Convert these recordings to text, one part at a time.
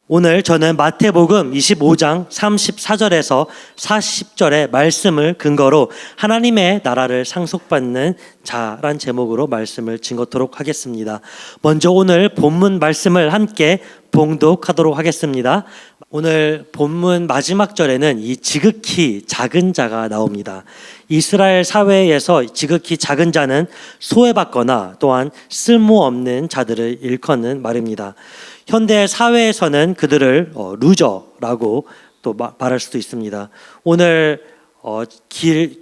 오늘 저는 마태복음 25장 34절에서 40절의 말씀을 근거로 하나님의 나라를 상속받는 자란 제목으로 말씀을 증거토록 하겠습니다. 먼저 오늘 본문 말씀을 함께 봉독하도록 하겠습니다. 오늘 본문 마지막 절에는 이 지극히 작은 자가 나옵니다. 이스라엘 사회에서 지극히 작은 자는 소외받거나 또한 쓸모없는 자들을 일컫는 말입니다. 현대 사회에서는 그들을 루저라고 또 말할 수도 있습니다. 오늘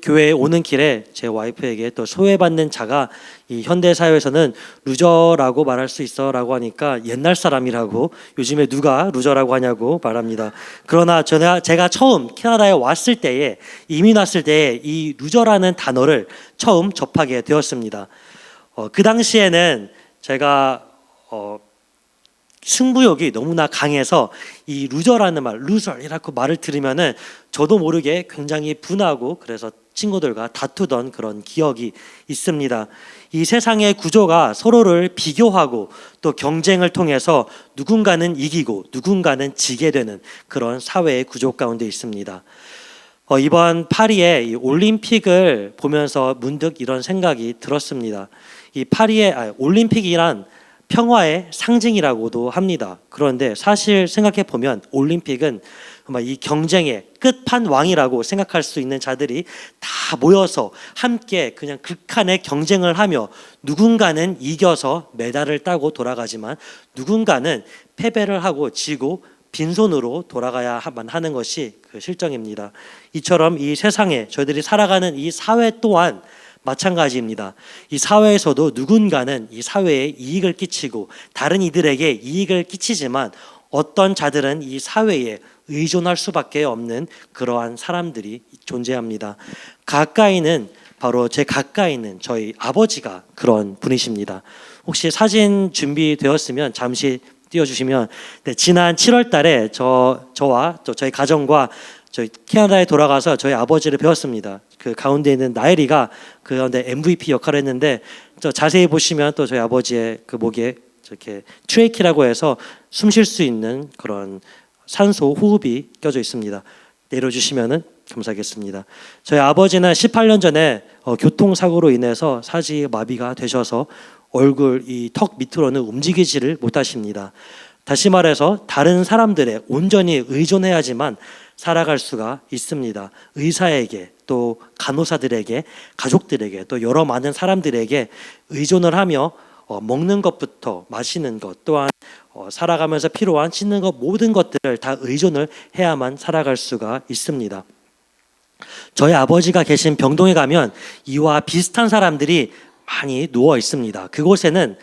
교회에 오는 길에 제 와이프에게 또 소외받는 자가 이 현대 사회에서는 루저라고 말할 수 있어라고 하니까 옛날 사람이라고, 요즘에 누가 루저라고 하냐고 말합니다. 그러나 제가 처음 캐나다에 왔을 때에, 이민 왔을 때에 이 루저라는 단어를 처음 접하게 되었습니다. 그 당시에는 제가 승부욕이 너무나 강해서 이 루저라는 말, 루저이라고 말을 들으면은 저도 모르게 굉장히 분하고, 그래서 친구들과 다투던 그런 기억이 있습니다. 이 세상의 구조가 서로를 비교하고 또 경쟁을 통해서 누군가는 이기고 누군가는 지게 되는 그런 사회의 구조 가운데 있습니다. 이번 파리의 이 올림픽을 보면서 문득 이런 생각이 들었습니다. 이 올림픽이란 평화의 상징이라고도 합니다. 그런데 사실 생각해 보면 올림픽은 이 경쟁의 끝판왕이라고 생각할 수 있는 자들이 다 모여서 함께 그냥 극한의 경쟁을 하며 누군가는 이겨서 메달을 따고 돌아가지만 누군가는 패배를 하고 지고 빈손으로 돌아가야만 하는 것이 그 실정입니다. 이처럼 이 세상에 저희들이 살아가는 이 사회 또한 마찬가지입니다. 이 사회에서도 누군가는 이 사회에 이익을 끼치고 다른 이들에게 이익을 끼치지만 어떤 자들은 이 사회에 의존할 수밖에 없는 그러한 사람들이 존재합니다. 바로 제 가까이는 저희 아버지가 그런 분이십니다. 혹시 사진 준비되었으면 잠시 띄워주시면, 지난 7월 달에 저와 또 저희 가정과 저희 캐나다에 돌아가서 저희 아버지를 배웠습니다. 그 가운데 있는 나엘이가 그 가운데 MVP 역할을 했는데, 자세히 보시면 또 저희 아버지의 그 목에 이렇게 트레이키라고 해서 숨 쉴 수 있는 그런 산소 호흡이 껴져 있습니다. 내려주시면은 감사하겠습니다. 저희 아버지는 18년 전에 교통사고로 인해서 사지 마비가 되셔서 얼굴 이 턱 밑으로는 움직이지를 못하십니다. 다시 말해서 다른 사람들의 온전히 의존해야지만 살아갈 수가 있습니다. 의사에게, 또 간호사들에게, 가족들에게, 또 여러 많은 사람들에게 의존을 하며 먹는 것부터 마시는 것, 또한 살아가면서 필요한 씻는 것, 모든 것들을 다 의존을 해야만 살아갈 수가 있습니다. 저희 아버지가 계신 병동에 가면 이와 비슷한 사람들이 많이 누워 있습니다. 그곳에는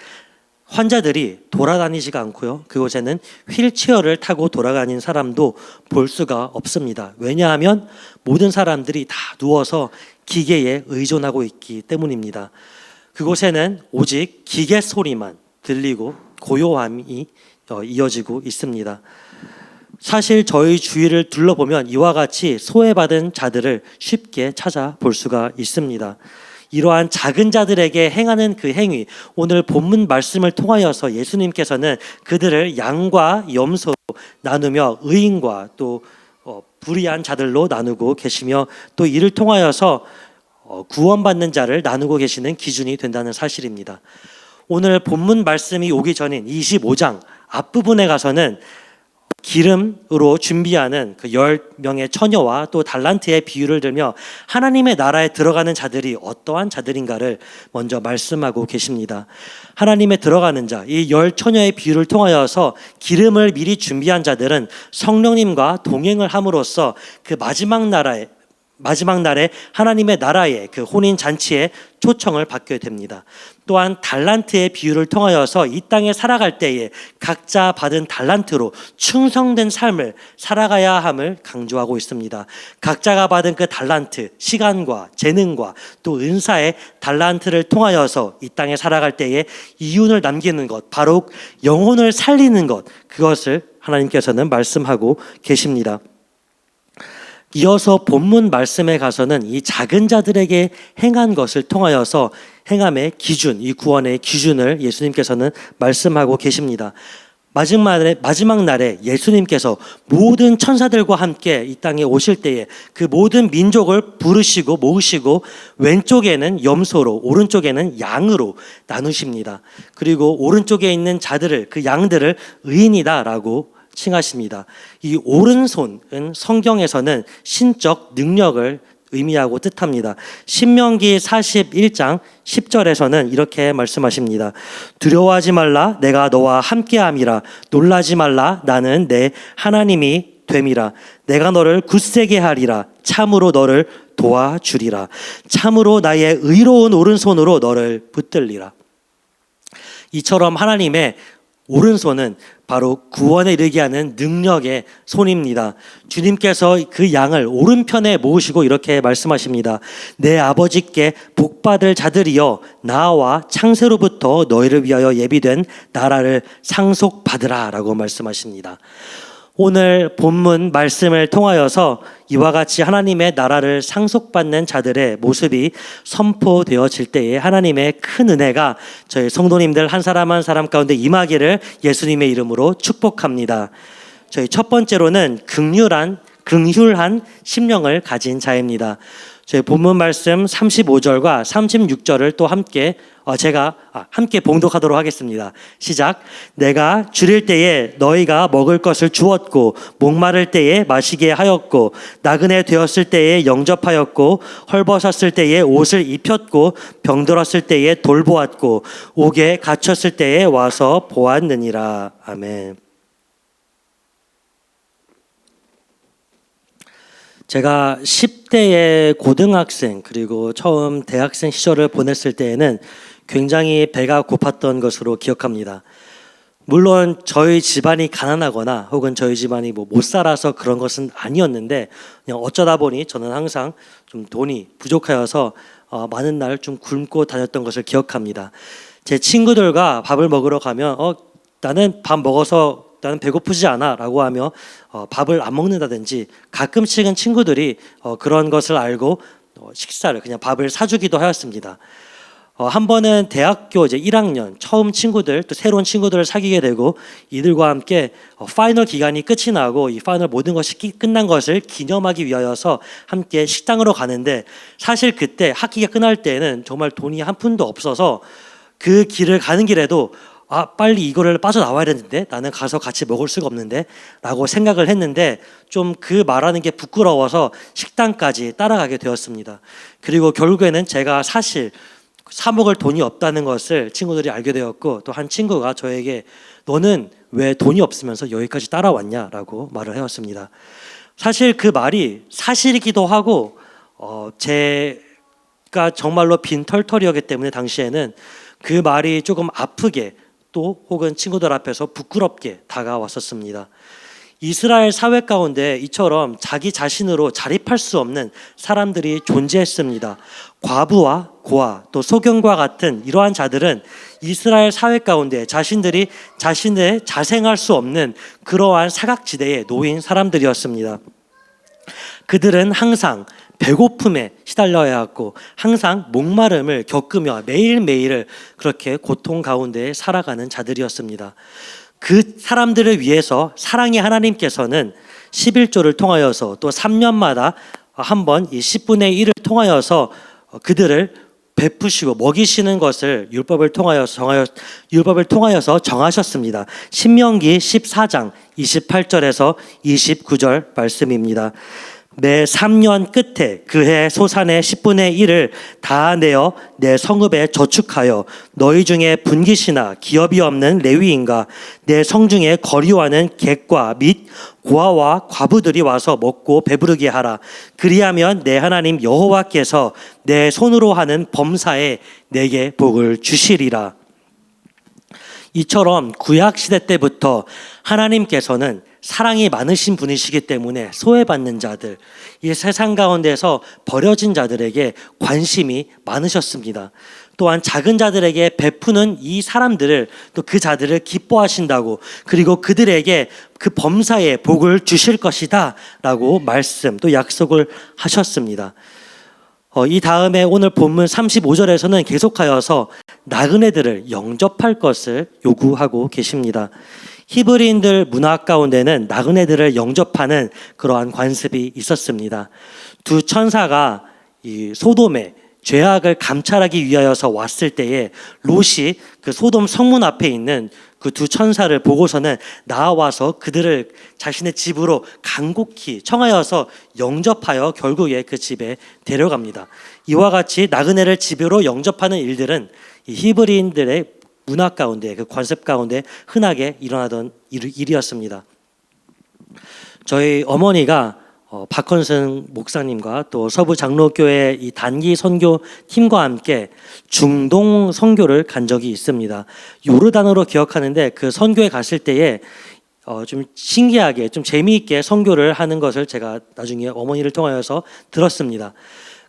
환자들이 돌아다니지가 않고요. 그곳에는 휠체어를 타고 돌아다니는 사람도 볼 수가 없습니다. 왜냐하면 모든 사람들이 다 누워서 기계에 의존하고 있기 때문입니다. 그곳에는 오직 기계 소리만 들리고 고요함이 이어지고 있습니다. 사실 저희 주위를 둘러보면 이와 같이 소외받은 자들을 쉽게 찾아볼 수가 있습니다. 이러한 작은 자들에게 행하는 그 행위, 오늘 본문 말씀을 통하여서 예수님께서는 그들을 양과 염소로 나누며 의인과 또 불의한 자들로 나누고 계시며, 또 이를 통하여서 구원받는 자를 나누고 계시는 기준이 된다는 사실입니다. 오늘 본문 말씀이 오기 전인 25장 앞부분에 가서는 기름으로 준비하는 그 10명의 처녀와 또 달란트의 비유를 들며 하나님의 나라에 들어가는 자들이 어떠한 자들인가를 먼저 말씀하고 계십니다. 하나님에 들어가는 자, 이 10처녀의 비유를 통하여서 기름을 미리 준비한 자들은 성령님과 동행을 함으로써 그 마지막 날에 하나님의 나라의 그 혼인 잔치에 초청을 받게 됩니다. 또한 달란트의 비유를 통하여서 이 땅에 살아갈 때에 각자 받은 달란트로 충성된 삶을 살아가야 함을 강조하고 있습니다. 각자가 받은 그 달란트, 시간과 재능과 또 은사의 달란트를 통하여서 이 땅에 살아갈 때에 이윤을 남기는 것, 바로 영혼을 살리는 것, 그것을 하나님께서는 말씀하고 계십니다. 이어서 본문 말씀에 가서는 이 작은 자들에게 행한 것을 통하여서 행함의 기준, 이 구원의 기준을 예수님께서는 말씀하고 계십니다. 마지막 날에 예수님께서 모든 천사들과 함께 이 땅에 오실 때에 그 모든 민족을 부르시고 모으시고 왼쪽에는 염소로 오른쪽에는 양으로 나누십니다. 그리고 오른쪽에 있는 자들을 그 양들을 의인이다라고 칭하십니다. 이 오른손은 성경에서는 신적 능력을 의미하고 뜻합니다. 신명기 41장 10절에서는 이렇게 말씀하십니다. 두려워하지 말라, 내가 너와 함께함이라. 놀라지 말라, 나는 내 하나님이 됨이라. 내가 너를 굳세게 하리라. 참으로 너를 도와주리라. 참으로 나의 의로운 오른손으로 너를 붙들리라. 이처럼 하나님의 오른손은 바로 구원에 이르게 하는 능력의 손입니다. 주님께서 그 양을 오른편에 모으시고 이렇게 말씀하십니다. 내 아버지께 복받을 자들이여, 나와 창세로부터 너희를 위하여 예비된 나라를 상속받으라 라고 말씀하십니다. 오늘 본문 말씀을 통하여서 이와 같이 하나님의 나라를 상속받는 자들의 모습이 선포되어질 때에 하나님의 큰 은혜가 저희 성도님들 한 사람 한 사람 가운데 임하기를 예수님의 이름으로 축복합니다. 저희 첫 번째로는 긍휼한 심령을 가진 자입니다. 저희 본문 말씀 35절과 36절을 또 제가 함께 봉독하도록 하겠습니다. 시작. 내가 줄일 때에 너희가 먹을 것을 주었고, 목마를 때에 마시게 하였고, 나그네 되었을 때에 영접하였고, 헐벗었을 때에 옷을 입혔고, 병들었을 때에 돌보았고, 옥에 갇혔을 때에 와서 보았느니라. 아멘. 제가 10대의 고등학생 그리고 처음 대학생 시절을 보냈을 때에는 굉장히 배가 고팠던 것으로 기억합니다. 물론 저희 집안이 가난하거나 혹은 저희 집안이 못 살아서 그런 것은 아니었는데, 그냥 어쩌다 보니 저는 항상 좀 돈이 부족하여서 많은 날 좀 굶고 다녔던 것을 기억합니다. 제 친구들과 밥을 먹으러 가면 나는 밥 먹어서 나는 배고프지 않아 라고 하며 밥을 안 먹는다든지, 가끔씩은 친구들이 그런 것을 알고 식사를 그냥 밥을 사주기도 하였습니다. 한 번은 대학교 이제 1학년 처음 친구들, 또 새로운 친구들을 사귀게 되고, 이들과 함께 파이널 기간이 끝이 나고 이 파이널 모든 것이 끝난 것을 기념하기 위하여서 함께 식당으로 가는데, 사실 그때 학기가 끝날 때에는 정말 돈이 한 푼도 없어서 그 길을 가는 길에도 빨리 이거를 빠져나와야 되는데 나는 가서 같이 먹을 수가 없는데 라고 생각을 했는데, 좀 그 말하는 게 부끄러워서 식당까지 따라가게 되었습니다. 그리고 결국에는 제가 사실 사 먹을 돈이 없다는 것을 친구들이 알게 되었고, 또 한 친구가 저에게 너는 왜 돈이 없으면서 여기까지 따라왔냐라고 말을 해왔습니다. 사실 그 말이 사실이기도 하고 제가 정말로 빈털털이었기 때문에 당시에는 그 말이 조금 아프게, 또 혹은 친구들 앞에서 부끄럽게 다가왔었습니다. 이스라엘 사회 가운데 이처럼 자기 자신으로 자립할 수 없는 사람들이 존재했습니다. 과부와 고아, 또 소경과 같은 이러한 자들은 이스라엘 사회 가운데 자신들이 자신을 자생할 수 없는 그러한 사각지대에 놓인 사람들이었습니다. 그들은 항상 배고픔에 시달려야 했고, 항상 목마름을 겪으며 매일매일을 그렇게 고통 가운데 살아가는 자들이었습니다. 그 사람들을 위해서 사랑의 하나님께서는 11조를 통하여서, 또 3년마다 한 번 이 10분의 1을 통하여서 그들을 베푸시고 먹이시는 것을 율법을 통하여서 정하셨습니다. 신명기 14장 28절에서 29절 말씀입니다. 매 3년 끝에 그해 소산의 10분의 1을 다 내어 내 성읍에 저축하여 너희 중에 분깃이나 기업이 없는 레위인과 내 성중에 거류하는 객과 및 고아와 과부들이 와서 먹고 배부르게 하라. 그리하면 내 하나님 여호와께서 내 손으로 하는 범사에 내게 복을 주시리라. 이처럼 구약시대 때부터 하나님께서는 사랑이 많으신 분이시기 때문에 소외받는 자들, 이 세상 가운데서 버려진 자들에게 관심이 많으셨습니다. 또한 작은 자들에게 베푸는 이 사람들을, 또 그 자들을 기뻐하신다고, 그리고 그들에게 그 범사에 복을 주실 것이다 라고 말씀, 또 약속을 하셨습니다. 이 다음에 오늘 본문 35절에서는 계속하여서 나그네들을 영접할 것을 요구하고 계십니다. 히브리인들 문화 가운데는 나그네들을 영접하는 그러한 관습이 있었습니다. 두 천사가 이 소돔의 죄악을 감찰하기 위하여서 왔을 때에 롯이 그 소돔 성문 앞에 있는 그 두 천사를 보고서는 나와서 그들을 자신의 집으로 간곡히 청하여서 영접하여 결국에 그 집에 데려갑니다. 이와 같이 나그네를 집으로 영접하는 일들은 이 히브리인들의 문화 가운데, 그 관습 가운데 흔하게 일어나던 일이었습니다. 저희 어머니가 박헌승 목사님과 또 서부 장로교회 이 단기 선교 팀과 함께 중동 선교를 간 적이 있습니다. 요르단으로 기억하는데 그 선교에 갔을 때에 좀 신기하게 좀 재미있게 선교를 하는 것을 제가 나중에 어머니를 통하여서 들었습니다.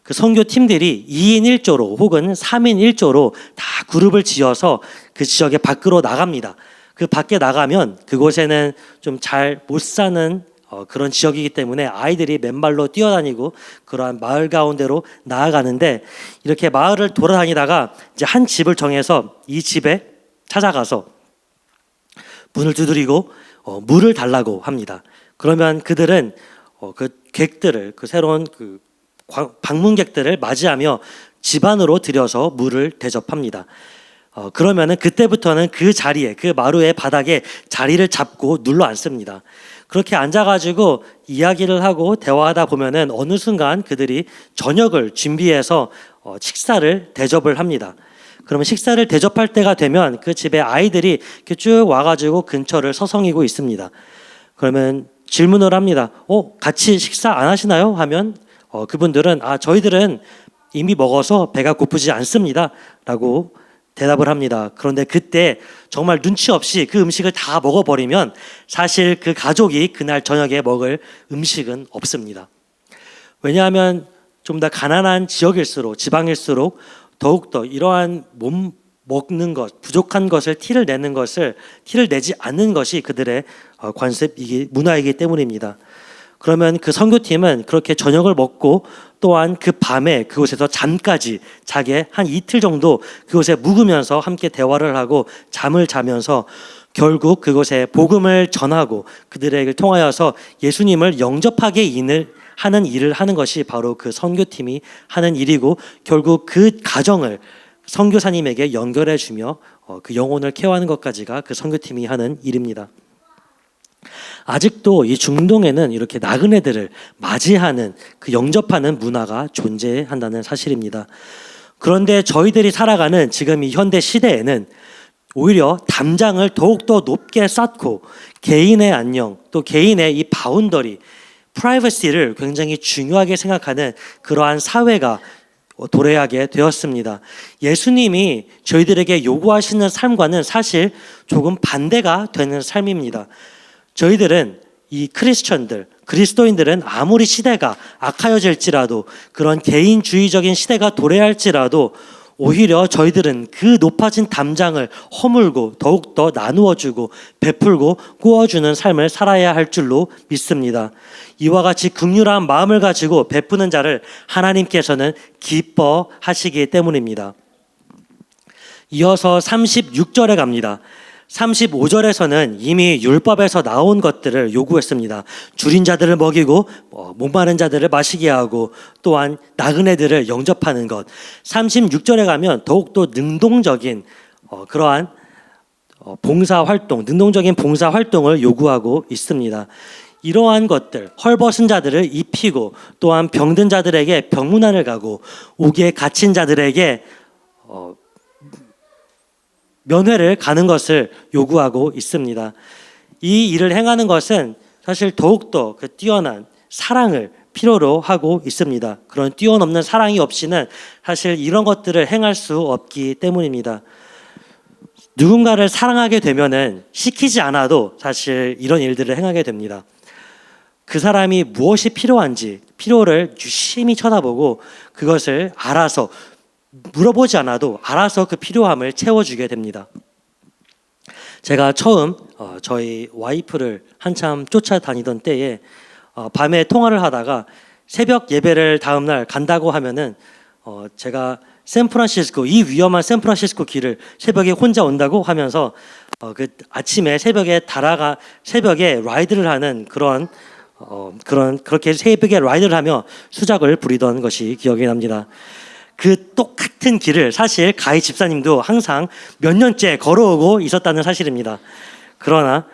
그 선교 팀들이 2인 1조로 혹은 3인 1조로 다 그룹을 지어서 그 지역의 밖으로 나갑니다. 그 밖에 나가면 그곳에는 좀 잘 못 사는 그런 지역이기 때문에 아이들이 맨발로 뛰어다니고 그러한 마을 가운데로 나아가는데, 이렇게 마을을 돌아다니다가 이제 한 집을 정해서 이 집에 찾아가서 문을 두드리고 물을 달라고 합니다. 그러면 그들은 그 객들을, 그 새로운 그 방문객들을 맞이하며 집 안으로 들여서 물을 대접합니다. 그러면은 그때부터는 그 자리에, 그 마루의 바닥에 자리를 잡고 눌러 앉습니다. 그렇게 앉아가지고 이야기를 하고 대화하다 보면은 어느 순간 그들이 저녁을 준비해서 식사를 대접을 합니다. 그러면 식사를 대접할 때가 되면 그 집에 아이들이 이렇게 쭉 와가지고 근처를 서성이고 있습니다. 그러면 질문을 합니다. 같이 식사 안 하시나요? 하면 그분들은 저희들은 이미 먹어서 배가 고프지 않습니다 라고 대답을 합니다. 그런데 그때 정말 눈치 없이 그 음식을 다 먹어버리면 사실 그 가족이 그날 저녁에 먹을 음식은 없습니다. 왜냐하면 좀 더 가난한 지역일수록, 지방일수록 더욱더 이러한 못 먹는 것, 부족한 것을 티를 내지 않는 것이 그들의 관습이기, 문화이기 때문입니다. 그러면 그 선교팀은 그렇게 저녁을 먹고 또한 그 밤에 그곳에서 잠까지 자게 한 이틀 정도 그곳에 묵으면서 함께 대화를 하고 잠을 자면서 결국 그곳에 복음을 전하고 그들에게 통하여서 예수님을 영접하게 하는 일을 하는 것이 바로 그 선교팀이 하는 일이고, 결국 그 가정을 선교사님에게 연결해 주며 그 영혼을 케어하는 것까지가 그 선교팀이 하는 일입니다. 아직도 이 중동에는 이렇게 나그네들을 맞이하는, 그 영접하는 문화가 존재한다는 사실입니다. 그런데 저희들이 살아가는 지금 이 현대 시대에는 오히려 담장을 더욱더 높게 쌓고 개인의 안녕, 또 개인의 이 바운더리, 프라이버시를 굉장히 중요하게 생각하는 그러한 사회가 도래하게 되었습니다. 예수님이 저희들에게 요구하시는 삶과는 사실 조금 반대가 되는 삶입니다. 저희들은 이 그리스도인들은 아무리 시대가 악하여질지라도, 그런 개인주의적인 시대가 도래할지라도 오히려 저희들은 그 높아진 담장을 허물고 더욱더 나누어주고 베풀고 꾸어주는 삶을 살아야 할 줄로 믿습니다. 이와 같이 긍휼한 마음을 가지고 베푸는 자를 하나님께서는 기뻐하시기 때문입니다. 이어서 36절에 갑니다. 35절에서는 이미 율법에서 나온 것들을 요구했습니다. 줄인 자들을 먹이고 목마른 자들을 마시게 하고 또한 나그네들을 영접하는 것. 36절에 가면 더욱더 능동적인 그러한 능동적인 봉사 활동을 요구하고 있습니다. 이러한 것들, 헐벗은 자들을 입히고 또한 병든 자들에게 병문안을 가고 옥에 갇힌 자들에게 면회를 가는 것을 요구하고 있습니다. 이 일을 행하는 것은 사실 더욱더 그 뛰어난 사랑을 필요로 하고 있습니다. 그런 뛰어넘는 사랑이 없이는 사실 이런 것들을 행할 수 없기 때문입니다. 누군가를 사랑하게 되면은 시키지 않아도 사실 이런 일들을 행하게 됩니다. 그 사람이 무엇이 필요한지 필요를 유심히 쳐다보고 그것을 알아서, 물어보지 않아도 알아서 그 필요함을 채워주게 됩니다. 제가 처음 저희 와이프를 한참 쫓아다니던 때에 밤에 통화를 하다가 새벽 예배를 다음날 간다고 하면은 제가 샌프란시스코, 이 위험한 샌프란시스코 길을 새벽에 혼자 온다고 하면서 그 아침에 새벽에 라이드를 하는 그렇게 새벽에 라이드를 하며 수작을 부리던 것이 기억이 납니다. 그 똑같은 길을 사실 가희 집사님도 항상 몇 년째 걸어오고 있었다는 사실입니다. 그러나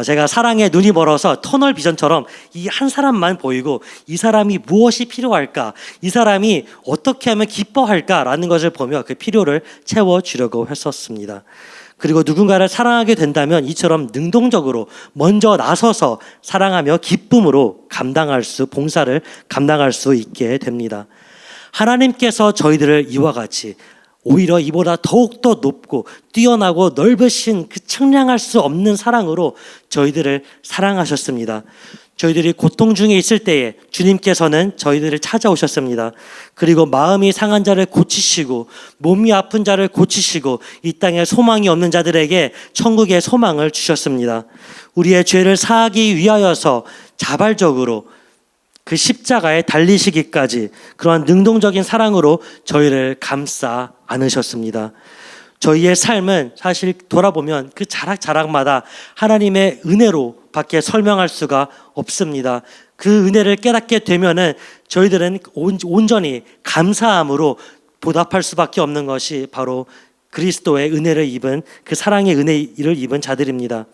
제가 사랑에 눈이 멀어서 터널 비전처럼 이 한 사람만 보이고 이 사람이 무엇이 필요할까, 이 사람이 어떻게 하면 기뻐할까라는 것을 보며 그 필요를 채워주려고 했었습니다. 그리고 누군가를 사랑하게 된다면 이처럼 능동적으로 먼저 나서서 사랑하며 기쁨으로 봉사를 감당할 수 있게 됩니다. 하나님께서 저희들을 이와 같이 오히려 이보다 더욱더 높고 뛰어나고 넓으신 그 측량할 수 없는 사랑으로 저희들을 사랑하셨습니다. 저희들이 고통 중에 있을 때에 주님께서는 저희들을 찾아오셨습니다. 그리고 마음이 상한 자를 고치시고 몸이 아픈 자를 고치시고 이 땅에 소망이 없는 자들에게 천국의 소망을 주셨습니다. 우리의 죄를 사하기 위하여서 자발적으로 그 십자가에 달리시기까지 그러한 능동적인 사랑으로 저희를 감싸 안으셨습니다. 저희의 삶은 사실 돌아보면 그 자락마다 하나님의 은혜로 밖에 설명할 수가 없습니다. 그 은혜를 깨닫게 되면은 저희들은 온전히 감사함으로 보답할 수밖에 없는 것이 바로 그리스도의 은혜를 입은 그 사랑의 은혜를 입은 자들입니다.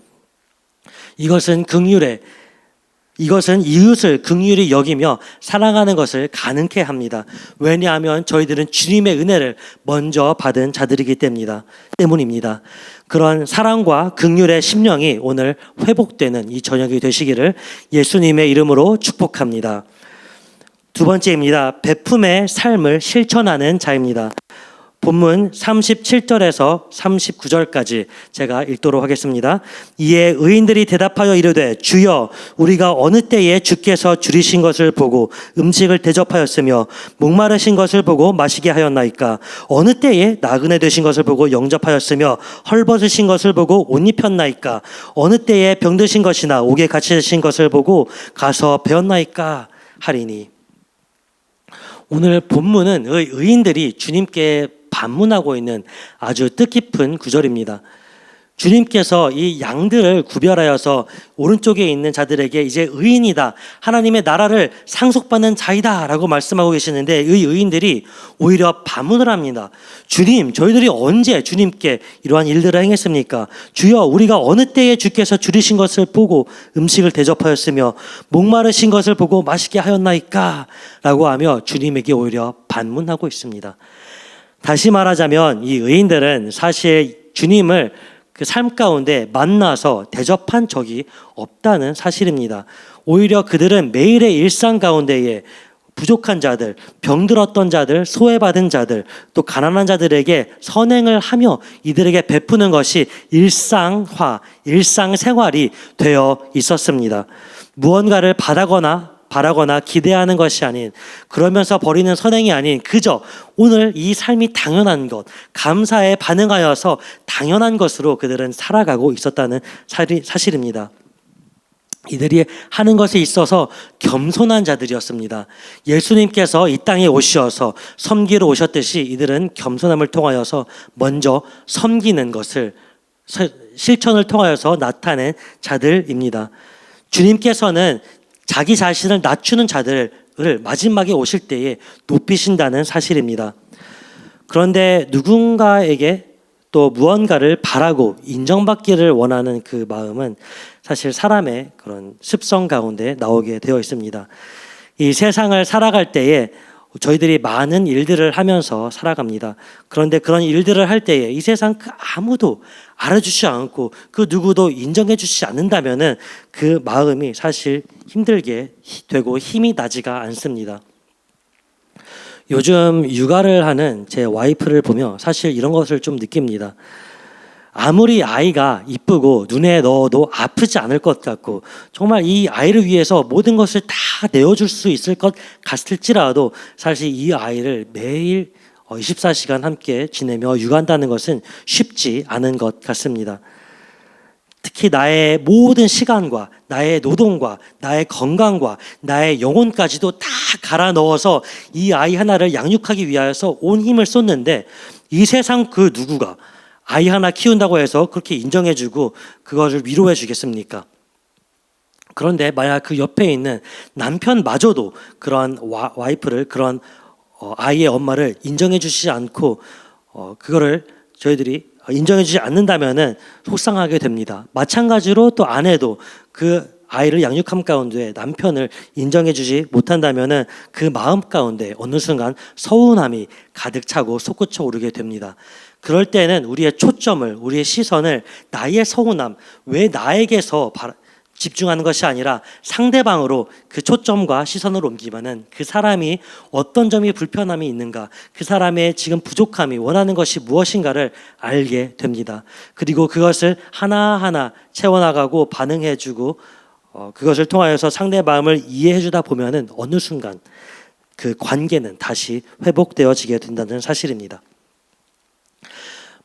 이것은 이웃을 긍휼히 여기며 사랑하는 것을 가능케 합니다. 왜냐하면 저희들은 주님의 은혜를 먼저 받은 자들이기 때문입니다. 그런 사랑과 긍휼의 심령이 오늘 회복되는 이 저녁이 되시기를 예수님의 이름으로 축복합니다. 두 번째입니다. 베품의 삶을 실천하는 자입니다. 본문 37절에서 39절까지 제가 읽도록 하겠습니다. 이에 의인들이 대답하여 이르되 주여 우리가 어느 때에 주께서 줄이신 것을 보고 음식을 대접하였으며 목마르신 것을 보고 마시게 하였나이까? 어느 때에 나그네 되신 것을 보고 영접하였으며 헐벗으신 것을 보고 옷 입혔나이까? 어느 때에 병드신 것이나 옥에 갇히신 것을 보고 가서 배웠나이까? 하리니. 오늘 본문은 의인들이 주님께 반문하고 있는 아주 뜻깊은 구절입니다. 주님께서 이 양들을 구별하여서 오른쪽에 있는 자들에게 이제 의인이다, 하나님의 나라를 상속받는 자이다 라고 말씀하고 계시는데 이 의인들이 오히려 반문을 합니다. 주님, 저희들이 언제 주님께 이러한 일들을 행했습니까? 주여, 우리가 어느 때에 주께서 줄이신 것을 보고 음식을 대접하였으며 목마르신 것을 보고 마시게 하였나이까? 라고 하며 주님에게 오히려 반문하고 있습니다. 다시 말하자면 이 의인들은 사실 주님을 그 삶 가운데 만나서 대접한 적이 없다는 사실입니다. 오히려 그들은 매일의 일상 가운데에 부족한 자들, 병들었던 자들, 소외받은 자들, 또 가난한 자들에게 선행을 하며 이들에게 베푸는 것이 일상생활이 되어 있었습니다. 무언가를 바라거나 기대하는 것이 아닌, 그러면서 버리는 선행이 아닌 그저 오늘 이 삶이 당연한 것, 감사에 반응하여서 당연한 것으로 그들은 살아가고 있었다는 사실입니다. 이들이 하는 것에 있어서 겸손한 자들이었습니다. 예수님께서 이 땅에 오셔서 섬기러 오셨듯이 이들은 겸손함을 통하여서 먼저 섬기는 것을 실천을 통하여서 나타낸 자들입니다. 주님께서는 자기 자신을 낮추는 자들을 마지막에 오실 때에 높이신다는 사실입니다. 그런데 누군가에게 또 무언가를 바라고 인정받기를 원하는 그 마음은 사실 사람의 그런 습성 가운데 나오게 되어 있습니다. 이 세상을 살아갈 때에 저희들이 많은 일들을 하면서 살아갑니다. 그런데 그런 일들을 할 때에 이 세상 그 아무도 알아주지 않고 그 누구도 인정해 주지 않는다면은 그 마음이 사실 힘들게 되고 힘이 나지가 않습니다. 요즘 육아를 하는 제 와이프를 보며 사실 이런 것을 좀 느낍니다. 아무리 아이가 이쁘고 눈에 넣어도 아프지 않을 것 같고 정말 이 아이를 위해서 모든 것을 다 내어줄 수 있을 것 같을지라도 사실 이 아이를 매일 24시간 함께 지내며 육아한다는 것은 쉽지 않은 것 같습니다. 특히 나의 모든 시간과 나의 노동과 나의 건강과 나의 영혼까지도 다 갈아 넣어서 이 아이 하나를 양육하기 위하여서 온 힘을 쏟는데 이 세상 그 누구가 아이 하나 키운다고 해서 그렇게 인정해주고 그것을 위로해 주겠습니까? 그런데 만약 그 옆에 있는 남편마저도 그런 와이프를 그런 아이의 엄마를 인정해 주시지 않고 그거를 저희들이 인정해 주지 않는다면은 속상하게 됩니다. 마찬가지로 또 아내도 그 아이를 양육함 가운데 남편을 인정해 주지 못한다면은 그 마음 가운데 어느 순간 서운함이 가득 차고 솟구쳐 오르게 됩니다. 그럴 때는 우리의 초점을, 우리의 시선을 나의 서운함, 왜 나에게서 집중하는 것이 아니라 상대방으로 그 초점과 시선을 옮기면은 그 사람이 어떤 점이 불편함이 있는가, 그 사람의 지금 부족함이 원하는 것이 무엇인가를 알게 됩니다. 그리고 그것을 하나하나 채워나가고 반응해주고 그것을 통하여서 상대 마음을 이해해주다 보면은 어느 순간 그 관계는 다시 회복되어지게 된다는 사실입니다.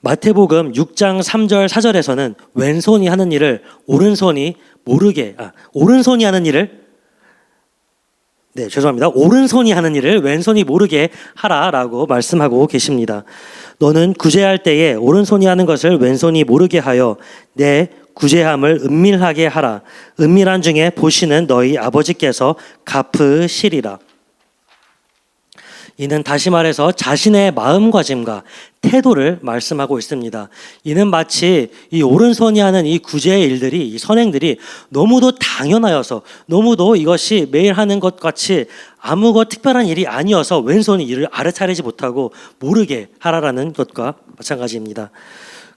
마태복음 6장 3절 4절에서는 왼손이 하는 일을 오른손이 하는 일을 오른손이 하는 일을 왼손이 모르게 하라라고 말씀하고 계십니다. 너는 구제할 때에 오른손이 하는 것을 왼손이 모르게 하여 내 구제함을 은밀하게 하라. 은밀한 중에 보시는 너희 아버지께서 갚으시리라. 이는 다시 말해서 자신의 마음가짐과 태도를 말씀하고 있습니다. 이는 마치 이 오른손이 하는 이 구제의 일들이, 이 선행들이 너무도 당연하여서, 너무도 이것이 매일 하는 것 같이 아무것 특별한 일이 아니어서 왼손이 이를 알아차리지 못하고 모르게 하라라는 것과 마찬가지입니다.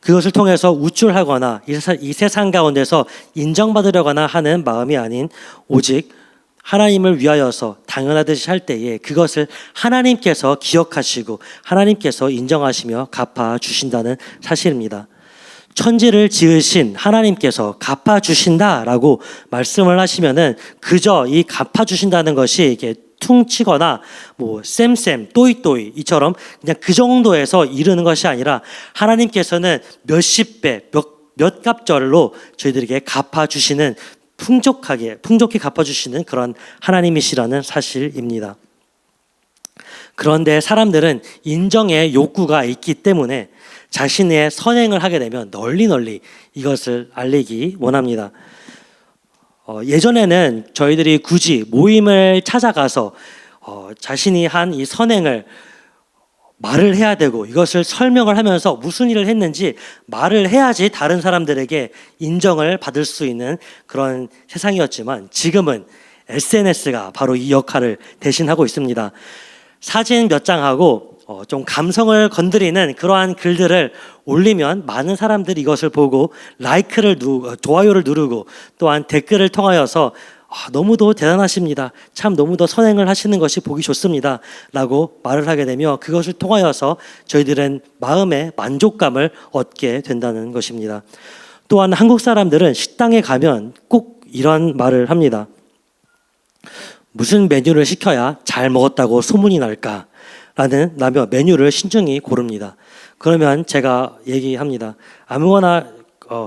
그것을 통해서 우쭐하거나 이 세상 가운데서 인정받으려거나 하는 마음이 아닌 오직 하나님을 위하여서 당연하듯이 할 때에 그것을 하나님께서 기억하시고 하나님께서 인정하시며 갚아주신다는 사실입니다. 천지를 지으신 하나님께서 갚아주신다라고 말씀을 하시면은 그저 이 갚아주신다는 것이 이게 퉁치거나 쌤 또이 이처럼 그냥 그 정도에서 이르는 것이 아니라 하나님께서는 몇십 배, 몇 갑절로 저희들에게 갚아주시는 풍족히 갚아주시는 그런 하나님이시라는 사실입니다. 그런데 사람들은 인정의 욕구가 있기 때문에 자신의 선행을 하게 되면 널리 이것을 알리기 원합니다. 예전에는 저희들이 굳이 모임을 찾아가서 자신이 한 이 선행을 말을 해야 되고 이것을 설명을 하면서 무슨 일을 했는지 말을 해야지 다른 사람들에게 인정을 받을 수 있는 그런 세상이었지만 지금은 SNS가 바로 이 역할을 대신하고 있습니다. 사진 몇 장하고 좀 감성을 건드리는 그러한 글들을 올리면 많은 사람들이 이것을 보고 좋아요를 누르고 또한 댓글을 통하여서 너무도 대단하십니다. 참 너무도 선행을 하시는 것이 보기 좋습니다. 라고 말을 하게 되며 그것을 통하여서 저희들은 마음의 만족감을 얻게 된다는 것입니다. 또한 한국 사람들은 식당에 가면 꼭 이런 말을 합니다. 무슨 메뉴를 시켜야 잘 먹었다고 소문이 날까? 라며 메뉴를 신중히 고릅니다. 그러면 제가 얘기합니다. 아무거나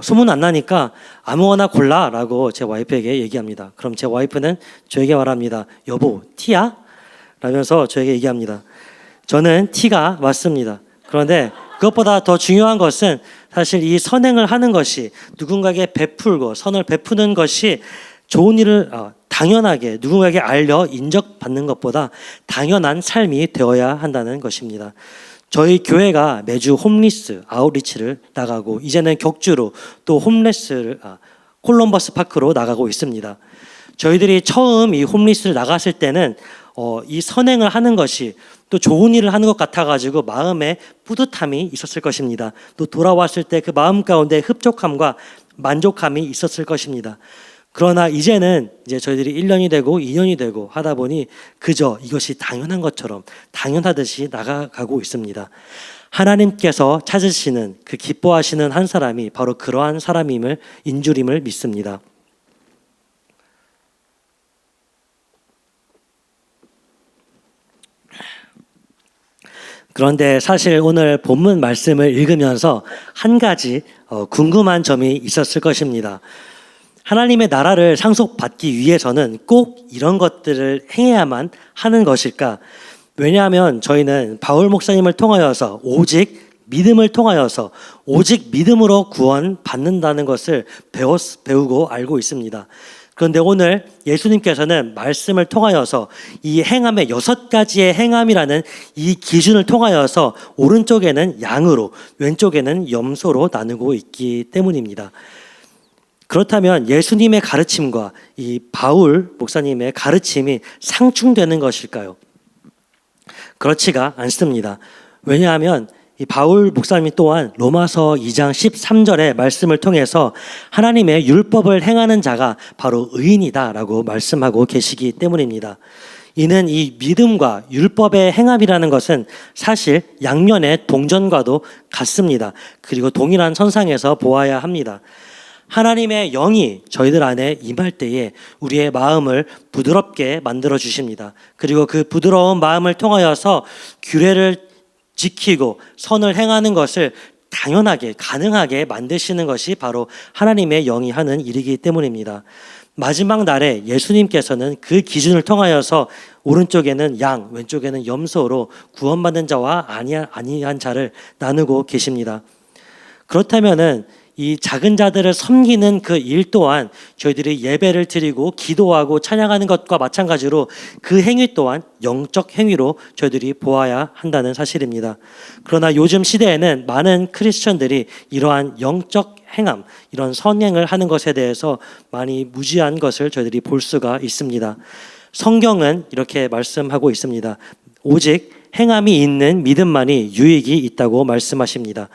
소문 안 나니까 아무거나 골라라고 제 와이프에게 얘기합니다. 그럼 제 와이프는 저에게 말합니다. 여보, 티야? 라면서 저에게 얘기합니다. 저는 티가 맞습니다. 그런데 그것보다 더 중요한 것은 사실 이 선행을 하는 것이 누군가에게 베풀고 선을 베푸는 것이 좋은 일을 당연하게 누군가에게 알려 인정받는 것보다 당연한 삶이 되어야 한다는 것입니다. 저희 교회가 매주 홈리스 아웃리치를 나가고 이제는 격주로 또 콜럼버스 파크로 나가고 있습니다. 저희들이 처음 이 홈리스를 나갔을 때는 이 선행을 하는 것이 또 좋은 일을 하는 것 같아가지고 마음에 뿌듯함이 있었을 것입니다. 또 돌아왔을 때 그 마음 가운데 흡족함과 만족함이 있었을 것입니다. 그러나 이제는 저희들이 1년이 되고 2년이 되고 하다 보니 그저 이것이 당연한 것처럼 당연하듯이 나가고 있습니다. 하나님께서 찾으시는 그 기뻐하시는 한 사람이 바로 그러한 사람임을 인줄임을 믿습니다. 그런데 사실 오늘 본문 말씀을 읽으면서 한 가지 궁금한 점이 있었을 것입니다. 하나님의 나라를 상속받기 위해서는 꼭 이런 것들을 행해야만 하는 것일까? 왜냐하면 저희는 바울 목사님을 통하여서 오직 믿음을 통하여서 오직 믿음으로 구원받는다는 것을 배우고 알고 있습니다. 그런데 오늘 예수님께서는 말씀을 통하여서 이 행함의 6가지의 행함이라는 이 기준을 통하여서 오른쪽에는 양으로 왼쪽에는 염소로 나누고 있기 때문입니다. 그렇다면 예수님의 가르침과 이 바울 목사님의 가르침이 상충되는 것일까요? 그렇지가 않습니다. 왜냐하면 이 바울 목사님 또한 로마서 2장 13절의 말씀을 통해서 하나님의 율법을 행하는 자가 바로 의인이다라고 말씀하고 계시기 때문입니다. 이는 이 믿음과 율법의 행함이라는 것은 사실 양면의 동전과도 같습니다. 그리고 동일한 선상에서 보아야 합니다. 하나님의 영이 저희들 안에 임할 때에 우리의 마음을 부드럽게 만들어 주십니다. 그리고 그 부드러운 마음을 통하여서 규례를 지키고 선을 행하는 것을 당연하게 가능하게 만드시는 것이 바로 하나님의 영이 하는 일이기 때문입니다. 마지막 날에 예수님께서는 그 기준을 통하여서 오른쪽에는 양, 왼쪽에는 염소로 구원받는 자와 아니한 자를 나누고 계십니다. 그렇다면은 이 작은 자들을 섬기는 그 일 또한 저희들이 예배를 드리고 기도하고 찬양하는 것과 마찬가지로 그 행위 또한 영적 행위로 저희들이 보아야 한다는 사실입니다. 그러나 요즘 시대에는 많은 크리스천들이 이러한 영적 행함, 이런 선행을 하는 것에 대해서 많이 무지한 것을 저희들이 볼 수가 있습니다. 성경은 이렇게 말씀하고 있습니다. 오직 행함이 있는 믿음만이 유익이 있다고 말씀하십니다.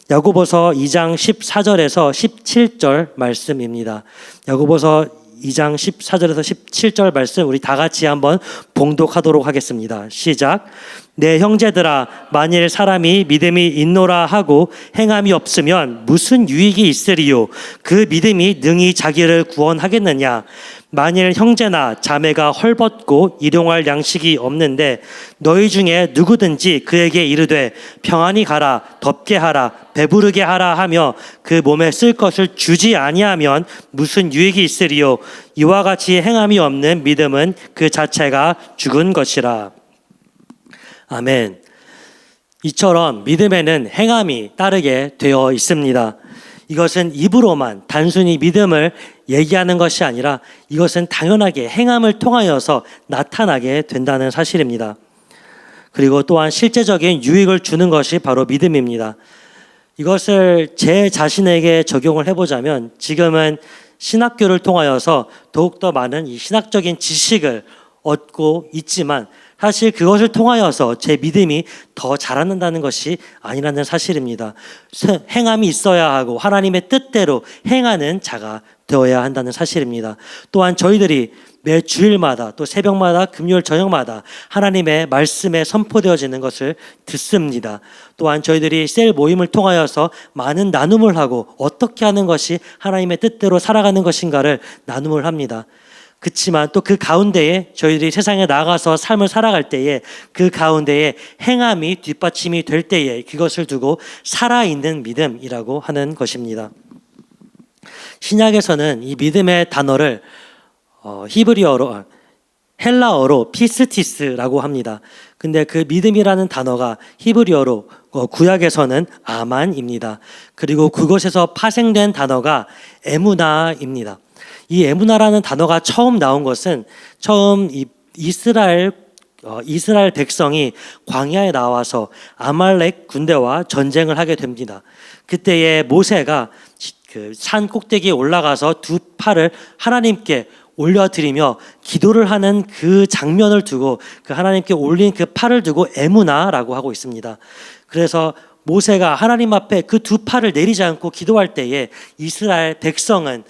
야고보서 2장 14절에서 17절 말씀입니다. 야고보서 2장 14절에서 17절 말씀 우리 다 같이 한번 봉독하도록 하겠습니다. 시작. 내 형제들아, 만일 사람이 믿음이 있노라 하고 행함이 없으면 무슨 유익이 있으리요? 그 믿음이 능히 자기를 구원하겠느냐? 만일 형제나 자매가 헐벗고 일용할 양식이 없는데 너희 중에 누구든지 그에게 이르되 평안히 가라, 덥게 하라, 배부르게 하라 하며 그 몸에 쓸 것을 주지 아니하면 무슨 유익이 있으리요? 이와 같이 행함이 없는 믿음은 그 자체가 죽은 것이라. 아멘. 이처럼 믿음에는 행함이 따르게 되어 있습니다. 이것은 입으로만 단순히 믿음을 얘기하는 것이 아니라 이것은 당연하게 행함을 통하여서 나타나게 된다는 사실입니다. 그리고 또한 실제적인 유익을 주는 것이 바로 믿음입니다. 이것을 제 자신에게 적용을 해보자면 지금은 신학교를 통하여서 더욱더 많은 이 신학적인 지식을 얻고 있지만 사실 그것을 통하여서 제 믿음이 더 자라난다는 것이 아니라는 사실입니다. 행함이 있어야 하고 하나님의 뜻대로 행하는 자가 되어야 한다는 사실입니다. 또한 저희들이 매 주일마다 또 새벽마다 금요일 저녁마다 하나님의 말씀에 선포되어지는 것을 듣습니다. 또한 저희들이 셀 모임을 통하여서 많은 나눔을 하고 어떻게 하는 것이 하나님의 뜻대로 살아가는 것인가를 나눔을 합니다. 그렇지만 또 그 가운데에 저희들이 세상에 나가서 삶을 살아갈 때에 그 가운데에 행함이 뒷받침이 될 때에 그것을 두고 살아있는 믿음이라고 하는 것입니다. 신약에서는 이 믿음의 단어를 히브리어로 헬라어로 피스티스라고 합니다. 근데 그 믿음이라는 단어가 히브리어로 구약에서는 아만입니다. 그리고 그곳에서 파생된 단어가 에무나입니다. 이 에무나라는 단어가 처음 나온 것은 처음 이스라엘 백성이 광야에 나와서 아말렉 군대와 전쟁을 하게 됩니다. 그때에 모세가 그 산 꼭대기에 올라가서 두 팔을 하나님께 올려드리며 기도를 하는 그 장면을 두고 그 하나님께 올린 그 팔을 두고 에무나라고 하고 있습니다. 그래서 모세가 하나님 앞에 그 두 팔을 내리지 않고 기도할 때에 이스라엘 백성은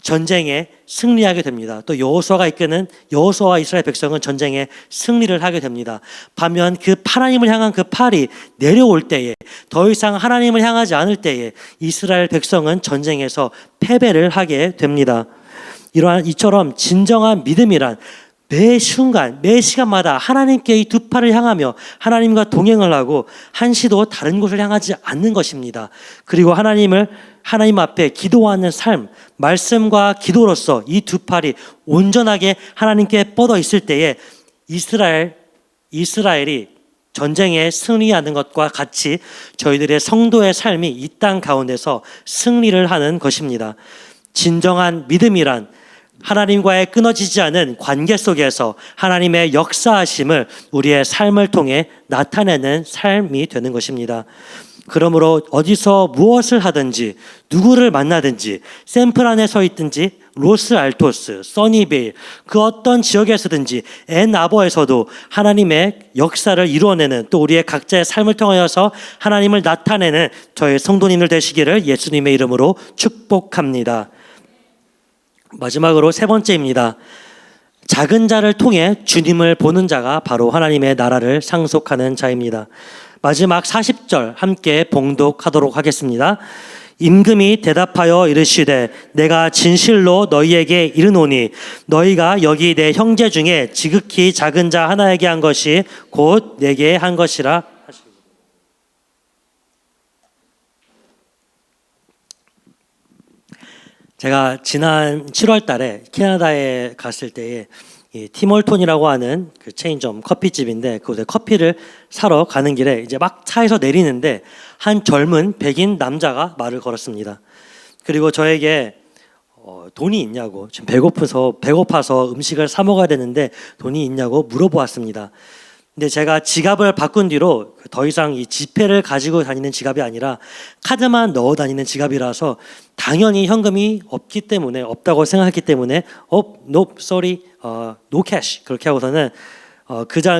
전쟁에 승리하게 됩니다. 또 여호수아가 이끄는 여호수아와 이스라엘 백성은 전쟁에 승리를 하게 됩니다. 반면 그 하나님을 향한 그 팔이 내려올 때에 더 이상 하나님을 향하지 않을 때에 이스라엘 백성은 전쟁에서 패배를 하게 됩니다. 이처럼 진정한 믿음이란 매 순간, 매 시간마다 하나님께 이 두 팔을 향하며 하나님과 동행을 하고 한시도 다른 곳을 향하지 않는 것입니다. 그리고 하나님 앞에 기도하는 삶, 말씀과 기도로서 이 두 팔이 온전하게 하나님께 뻗어 있을 때에 이스라엘이 전쟁에 승리하는 것과 같이 저희들의 성도의 삶이 이 땅 가운데서 승리를 하는 것입니다. 진정한 믿음이란 하나님과의 끊어지지 않은 관계 속에서 하나님의 역사하심을 우리의 삶을 통해 나타내는 삶이 되는 것입니다. 그러므로 어디서 무엇을 하든지 누구를 만나든지 샌프란에 서 있든지 로스 알토스, 써니베일 그 어떤 지역에서든지 앤아버에서도 하나님의 역사를 이루어내는 또 우리의 각자의 삶을 통하여서 하나님을 나타내는 저희 성도님들 되시기를 예수님의 이름으로 축복합니다. 마지막으로 세 번째입니다. 작은 자를 통해 주님을 보는 자가 바로 하나님의 나라를 상속하는 자입니다. 마지막 40절 함께 봉독하도록 하겠습니다. 임금이 대답하여 이르시되 내가 진실로 너희에게 이르노니 너희가 여기 내 형제 중에 지극히 작은 자 하나에게 한 것이 곧 내게 한 것이라 하시고. 제가 지난 7월 달에 캐나다에 갔을 때에 이 팀홀톤이라고 하는 그 체인점 커피집인데 그곳에 커피를 사러 가는 길에 이제 막 차에서 내리는데 한 젊은 백인 남자가 말을 걸었습니다. 그리고 저에게 돈이 있냐고, 지금 배고파서 음식을 사 먹어야 되는데 돈이 있냐고 물어보았습니다. 근데 제가 지갑을 바꾼 뒤로 더 이상 이 지폐를 가지고 다니는 지갑이 아니라 카드만 넣어 다니는 지갑이라서 당연히 현금이 없다고 생각했기 때문에 no sorry, no cash 그렇게 하고서는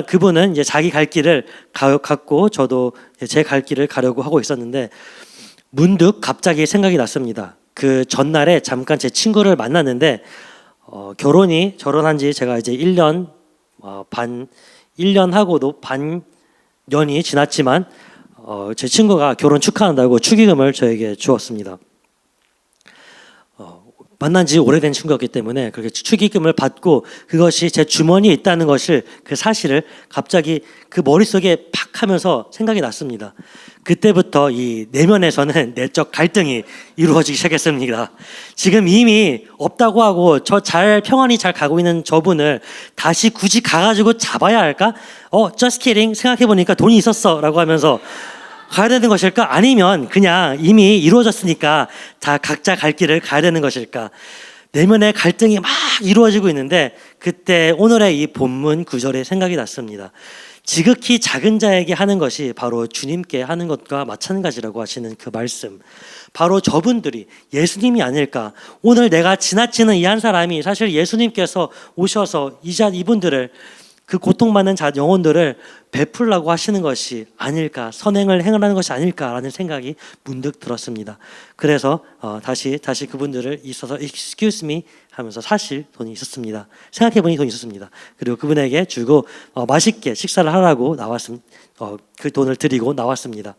그분은 이제 자기 갈 길을 갔고 저도 제 갈 길을 가려고 하고 있었는데 문득 갑자기 생각이 났습니다. 그 전날에 잠깐 제 친구를 만났는데 결혼한 지 제가 이제 1년 하고도 반년이 지났지만 제 친구가 결혼 축하한다고 축의금을 저에게 주었습니다. 만난 지 오래된 친구였기 때문에 그렇게 축의금을 받고 그것이 제 주머니에 있다는 것을 그 사실을 갑자기 그 머릿속에 팍 하면서 생각이 났습니다. 그때부터 이 내면에서는 내적 갈등이 이루어지기 시작했습니다. 지금 이미 없다고 하고 평안히 잘 가고 있는 저분을 다시 굳이 가가지고 잡아야 할까? just kidding, 생각해보니까 돈이 있었어 라고 하면서 가야 되는 것일까? 아니면 그냥 이미 이루어졌으니까 다 각자 갈 길을 가야 되는 것일까? 내면의 갈등이 막 이루어지고 있는데 그때 오늘의 이 본문 구절에 생각이 났습니다. 지극히 작은 자에게 하는 것이 바로 주님께 하는 것과 마찬가지라고 하시는 그 말씀, 바로 저분들이 예수님이 아닐까? 오늘 내가 지나치는 이 한 사람이 사실 예수님께서 오셔서 이분들을 그 고통받는 영혼들을 베풀라고 하시는 것이 아닐까, 선행을 행하는 것이 아닐까라는 생각이 문득 들었습니다. 그래서 다시 그분들을 있어서 excuse me 하면서 사실 돈이 있었습니다. 생각해보니 돈이 있었습니다. 그리고 그분에게 주고 맛있게 식사를 하라고 그 돈을 드리고 나왔습니다.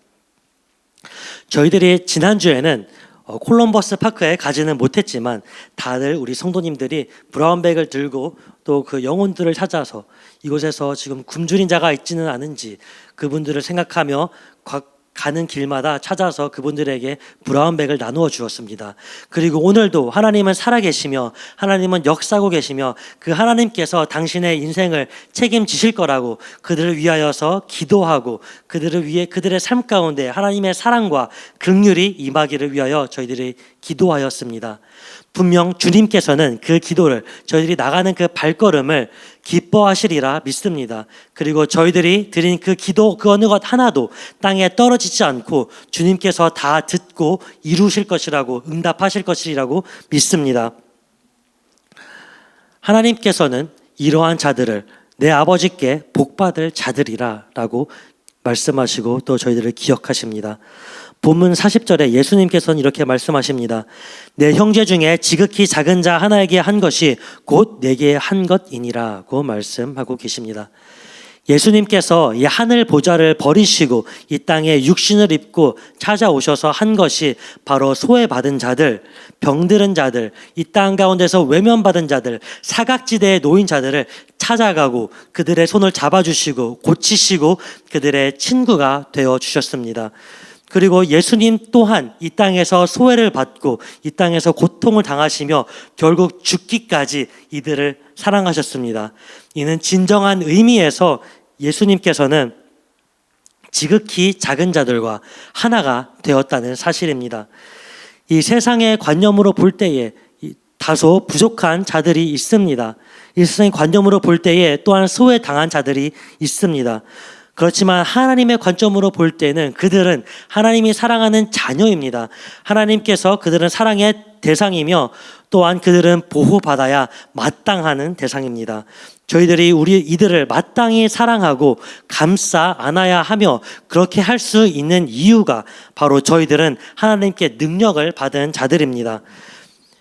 저희들이 지난주에는 콜럼버스 파크에 가지는 못했지만 다들 우리 성도님들이 브라운백을 들고 또 그 영혼들을 찾아서 이곳에서 지금 굶주린 자가 있지는 않은지 그분들을 생각하며 가는 길마다 찾아서 그분들에게 브라운백을 나누어 주었습니다. 그리고 오늘도 하나님은 살아계시며 하나님은 역사하고 계시며 그 하나님께서 당신의 인생을 책임지실 거라고 그들을 위하여서 기도하고 그들의 삶 가운데 하나님의 사랑과 긍휼이 임하기를 위하여 저희들이 기도하였습니다. 분명 주님께서는 그 기도를 저희들이 나가는 그 발걸음을 기뻐하시리라 믿습니다. 그리고 저희들이 드린 그 기도 그 어느 것 하나도 땅에 떨어지지 않고 주님께서 다 듣고 이루실 것이라고 응답하실 것이라고 믿습니다. 하나님께서는 이러한 자들을 내 아버지께 복받을 자들이라 라고 말씀하시고 또 저희들을 기억하십니다. 본문 40절에 예수님께서는 이렇게 말씀하십니다. 내 형제 중에 지극히 작은 자 하나에게 한 것이 곧 내게 한 것이니라고 말씀하고 계십니다. 예수님께서 이 하늘 보좌를 버리시고 이 땅에 육신을 입고 찾아오셔서 한 것이 바로 소외받은 자들, 병들은 자들, 이 땅 가운데서 외면받은 자들, 사각지대에 놓인 자들을 찾아가고 그들의 손을 잡아주시고 고치시고 그들의 친구가 되어 주셨습니다. 그리고 예수님 또한 이 땅에서 소외를 받고 이 땅에서 고통을 당하시며 결국 죽기까지 이들을 사랑하셨습니다. 이는 진정한 의미에서 예수님께서는 지극히 작은 자들과 하나가 되었다는 사실입니다. 이 세상의 관념으로 볼 때에 다소 부족한 자들이 있습니다. 이 세상의 관념으로 볼 때에 또한 소외당한 자들이 있습니다. 그렇지만 하나님의 관점으로 볼 때는 그들은 하나님이 사랑하는 자녀입니다. 하나님께서 그들은 사랑의 대상이며 또한 그들은 보호받아야 마땅하는 대상입니다. 저희들이 이들을 마땅히 사랑하고 감싸 안아야 하며 그렇게 할 수 있는 이유가 바로 저희들은 하나님께 능력을 받은 자들입니다.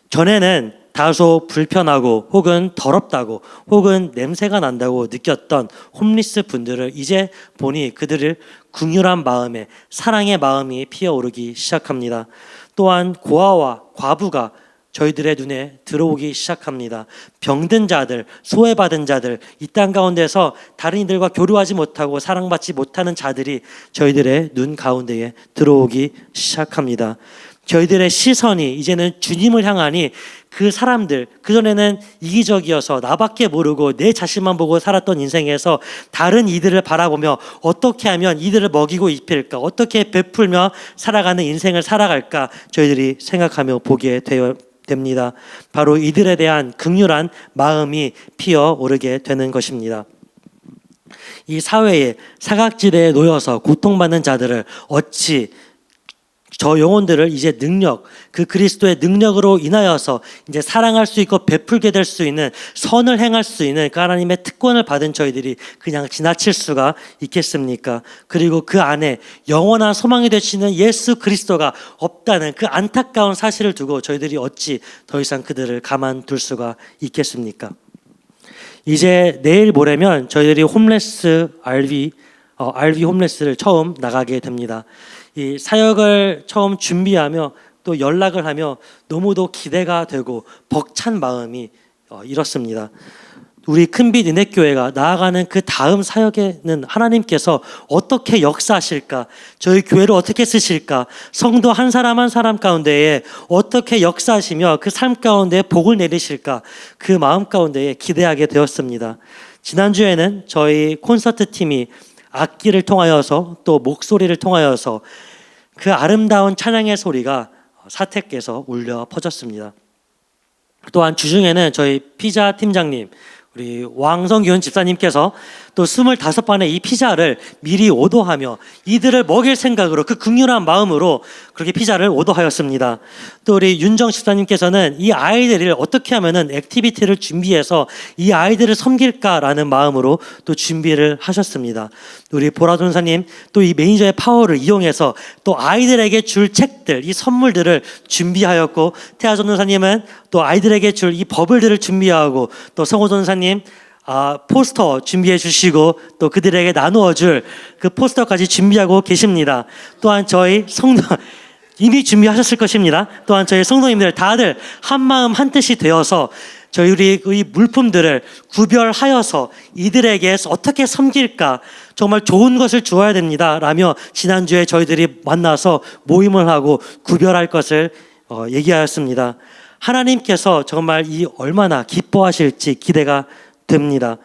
전에는 다소 불편하고 혹은 더럽다고 혹은 냄새가 난다고 느꼈던 홈리스 분들을 이제 보니 그들을 긍휼한 마음에 사랑의 마음이 피어오르기 시작합니다. 또한 고아와 과부가 저희들의 눈에 들어오기 시작합니다. 병든 자들, 소외받은 자들, 이 땅 가운데서 다른 이들과 교류하지 못하고 사랑받지 못하는 자들이 저희들의 눈 가운데에 들어오기 시작합니다. 저희들의 시선이 이제는 주님을 향하니 그 사람들, 그전에는 이기적이어서 나밖에 모르고 내 자신만 보고 살았던 인생에서 다른 이들을 바라보며 어떻게 하면 이들을 먹이고 입힐까, 어떻게 베풀며 살아가는 인생을 살아갈까 저희들이 생각하며 보게 됩니다. 바로 이들에 대한 긍휼한 마음이 피어오르게 되는 것입니다. 이 사회에 사각지대에 놓여서 고통받는 자들을 어찌 저 영혼들을 이제 능력, 그 그리스도의 능력으로 인하여서 이제 사랑할 수 있고 베풀게 될 수 있는 선을 행할 수 있는 그 하나님의 특권을 받은 저희들이 그냥 지나칠 수가 있겠습니까? 그리고 그 안에 영원한 소망이 되시는 예수 그리스도가 없다는 그 안타까운 사실을 두고 저희들이 어찌 더 이상 그들을 가만둘 수가 있겠습니까? 이제 내일 모레면 저희들이 홈레스 RV 홈레스를 처음 나가게 됩니다. 이 사역을 처음 준비하며 또 연락을 하며 너무도 기대가 되고 벅찬 마음이 이렇습니다. 우리 큰빛 은혜교회가 나아가는 그 다음 사역에는 하나님께서 어떻게 역사하실까, 저희 교회를 어떻게 쓰실까, 성도 한 사람 한 사람 가운데에 어떻게 역사하시며 그 삶 가운데 복을 내리실까, 그 마음 가운데에 기대하게 되었습니다. 지난주에는 저희 콘서트 팀이 악기를 통하여서 또 목소리를 통하여서 그 아름다운 찬양의 소리가 사택에서 울려 퍼졌습니다. 또한 주중에는 저희 피자 팀장님 우리 왕성균 집사님께서 또 25번의 이 피자를 미리 오더하며 이들을 먹일 생각으로 그 긍휼한 마음으로 그렇게 피자를 오더하였습니다. 또 우리 윤정 집사님께서는 이 아이들을 어떻게 하면은 액티비티를 준비해서 이 아이들을 섬길까라는 마음으로 또 준비를 하셨습니다. 우리 보라 전사님 또 이 매니저의 파워를 이용해서 또 아이들에게 줄 책들, 이 선물들을 준비하였고, 태아 전도사님은 또 아이들에게 줄 이 버블들을 준비하고, 또 성호 전사님 포스터 준비해 주시고 또 그들에게 나누어 줄 그 포스터까지 준비하고 계십니다. 또한 저희 성도 이미 준비하셨을 것입니다. 또한 저희 성도님들 다들 한 마음 한 뜻이 되어서 저희 이 물품들을 구별하여서 이들에게 어떻게 섬길까, 정말 좋은 것을 주어야 됩니다 라며 지난주에 저희들이 만나서 모임을 하고 구별할 것을 얘기하였습니다. 하나님께서 정말 이 얼마나 기뻐하실지 기대가 됩니다.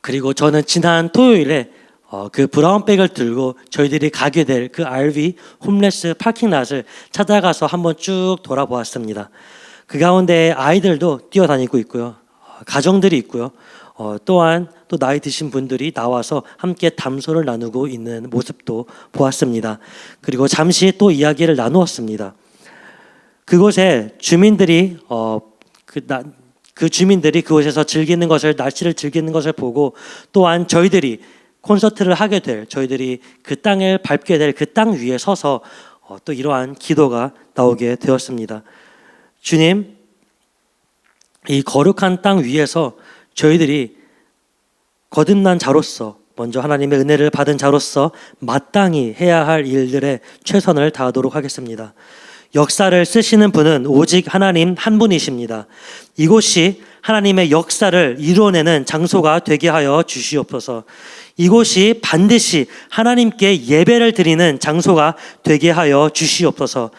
그리고 저는 지난 토요일에 그 브라운백을 들고 저희들이 가게 될 그 RV 홈레스 파킹랏을 찾아가서 한번 쭉 돌아보았습니다. 그 가운데 아이들도 뛰어다니고 있고요, 가정들이 있고요, 또한 또 나이 드신 분들이 나와서 함께 담소를 나누고 있는 모습도 보았습니다. 그리고 잠시 또 이야기를 나누었습니다. 그곳에 주민들이 그 주민들이 그곳에서 즐기는 것을, 날씨를 즐기는 것을 보고, 또한 저희들이 콘서트를 하게 될, 저희들이 그 땅을 밟게 될 그 땅 위에 서서 또 이러한 기도가 나오게 되었습니다. 주님, 이 거룩한 땅 위에서 저희들이 거듭난 자로서, 먼저 하나님의 은혜를 받은 자로서 마땅히 해야 할 일들에 최선을 다하도록 하겠습니다. 역사를 쓰시는 분은 오직 하나님 한 분이십니다. 이곳이 하나님의 역사를 이루어내는 장소가 되게 하여 주시옵소서. 이곳이 반드시 하나님께 예배를 드리는 장소가 되게 하여 주시옵소서.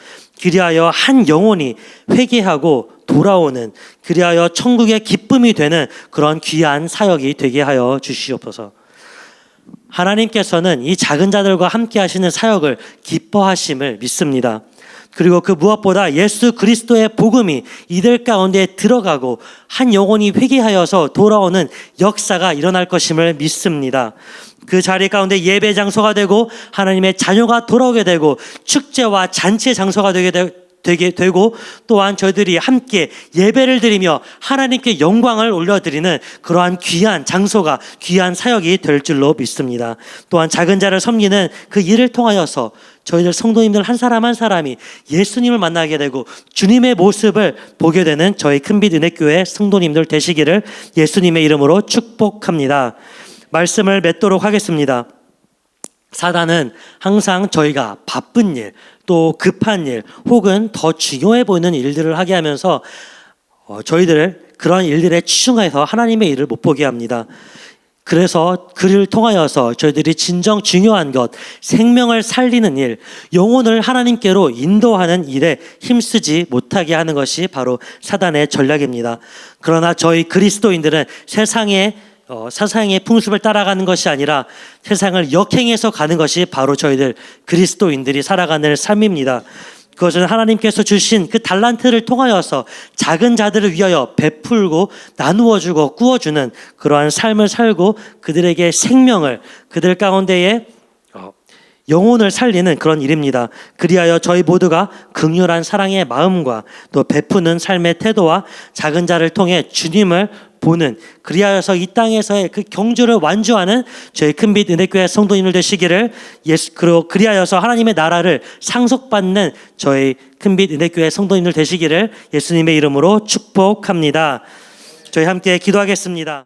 그리하여 한 영혼이 회개하고 돌아오는, 그리하여 천국의 기쁨이 되는 그런 귀한 사역이 되게 하여 주시옵소서. 하나님께서는 이 작은 자들과 함께 하시는 사역을 기뻐하심을 믿습니다. 그리고 그 무엇보다 예수 그리스도의 복음이 이들 가운데 들어가고 한 영혼이 회개하여서 돌아오는 역사가 일어날 것임을 믿습니다. 그 자리 가운데 예배 장소가 되고 하나님의 자녀가 돌아오게 되고 축제와 잔치 장소가 되게 되고 또한 저희들이 함께 예배를 드리며 하나님께 영광을 올려드리는 그러한 귀한 장소가, 귀한 사역이 될 줄로 믿습니다. 또한 작은 자를 섬기는 그 일을 통하여서 저희들 성도님들 한 사람 한 사람이 예수님을 만나게 되고 주님의 모습을 보게 되는 저희 큰빛 은혜교회 성도님들 되시기를 예수님의 이름으로 축복합니다. 말씀을 맺도록 하겠습니다. 사단은 항상 저희가 바쁜 일, 또 급한 일, 혹은 더 중요해 보이는 일들을 하게 하면서 저희들을 그런 일들에 치중해서 하나님의 일을 못 보게 합니다. 그래서 그를 통하여서 저희들이 진정 중요한 것, 생명을 살리는 일, 영혼을 하나님께로 인도하는 일에 힘쓰지 못하게 하는 것이 바로 사단의 전략입니다. 그러나 저희 그리스도인들은 세상의 풍습을 따라가는 것이 아니라 세상을 역행해서 가는 것이 바로 저희들 그리스도인들이 살아가는 삶입니다. 그것은 하나님께서 주신 그 달란트를 통하여서 작은 자들을 위하여 베풀고 나누어주고 꾸어주는 그러한 삶을 살고 그들에게 생명을, 그들 가운데에 영혼을 살리는 그런 일입니다. 그리하여 저희 모두가 긍휼한 사랑의 마음과 또 베푸는 삶의 태도와 작은 자를 통해 주님을 보는, 그리하여서 이 땅에서의 그 경주를 완주하는 저희 큰빛 은혜교회 성도님들 되시기를, 그리하여서 하나님의 나라를 상속받는 저희 큰빛 은혜교회 성도님들 되시기를 예수님의 이름으로 축복합니다. 저희 함께 기도하겠습니다.